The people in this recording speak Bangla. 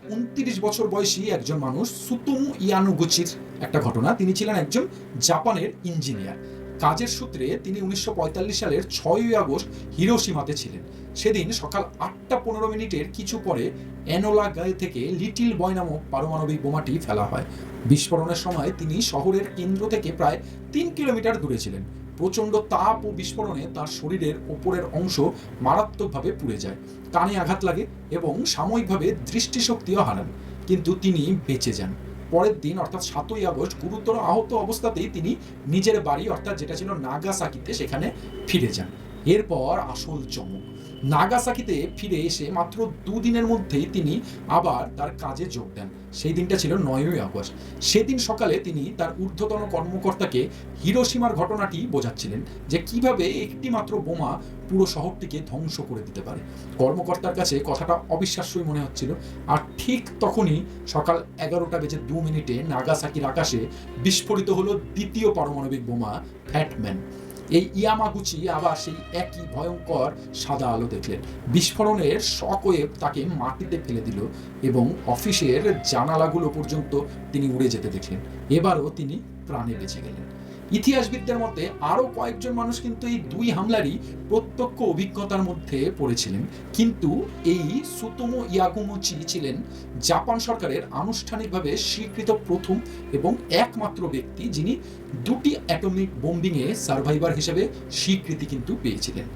29 বছর বয়সী একজন মানুষ সুতোমু ইয়ানোগুচির একটা ঘটনা। তিনি ছিলেন একজন জাপানের ইঞ্জিনিয়ার। কাজের সূত্রে তিনি 1945 সালের 6ই আগস্ট হিরোশিমাতে ছিলেন। সেদিন সকাল 8টা 15 মিনিটের কিছু পরে এনোলা গায়ে থেকে লিটিল বয় নামক পারমাণবিক বোমাটি ফেলা হয়। বিস্ফোরণের সময় তিনি শহরের কেন্দ্র থেকে প্রায় 3 কিলোমিটার দূরে ছিলেন। প্রচণ্ড তাপ ও বিস্ফোরণে তার শরীরের ওপরের অংশ মারাত্মকভাবে পুড়ে যায়, কানে আঘাত লাগে এবং সাময়িকভাবে দৃষ্টিশক্তিও হারান, কিন্তু তিনি বেঁচে যান। পরের দিন অর্থাৎ 7ই আগস্ট গুরুতর আহত অবস্থাতেই তিনি নিজের বাড়ি অর্থাৎ যেটা ছিল নাগাসাকিতে সেখানে ফিরে যান। এরপর আসল চমক, নাগাসাকিতে ফিরে এসে মাত্র 2 দিনের মধ্যেই তিনি আবার তার কাজে যোগ দেন। সেই দিনটা ছিল 9ই আগস্ট। সেদিন সকালে তিনি তার ঊর্ধ্বতন কর্মকর্তাকে হিরোশিমার ঘটনাটি বোঝাচ্ছিলেন যে কিভাবে একটি মাত্র বোমা পুরো শহরটিকে ধ্বংস করে দিতে পারে। কর্মকর্তার কাছে কথাটা অবিশ্বাস্যই মনে হচ্ছিল। আর ঠিক তখনই সকাল 11টা 2 মিনিটে নাগাসাকির আকাশে বিস্ফোরিত হলো দ্বিতীয় পারমাণবিক বোমা ফ্যাটম্যান। এই ইয়ামাগুচি আবার সেই একই ভয়ঙ্কর সাদা আলো দেখলেন। বিস্ফোরণের শকওয়েভ তাকে মাটিতে ফেলে দিল এবং অফিসের জানালাগুলো পর্যন্ত তিনি উড়ে যেতে দেখলেন। এবারও তিনি প্রাণে বেঁচে গেলেন। ইতিহাসবিদদের মতে আরও কয়েকজন মানুষ কিন্তু এই 2 হামলারই প্রত্যক্ষ অভিজ্ঞতার মধ্যে পড়েছিলেন, কিন্তু এই সুতোমো ইয়াগুমোচি ছিলেন জাপান সরকারের আনুষ্ঠানিকভাবে স্বীকৃত প্রথম এবং একমাত্র ব্যক্তি যিনি 2টি অ্যাটমিক বোম্বিংয়ে সার্ভাইভার হিসেবে স্বীকৃতি কিন্তু পেয়েছিলেন।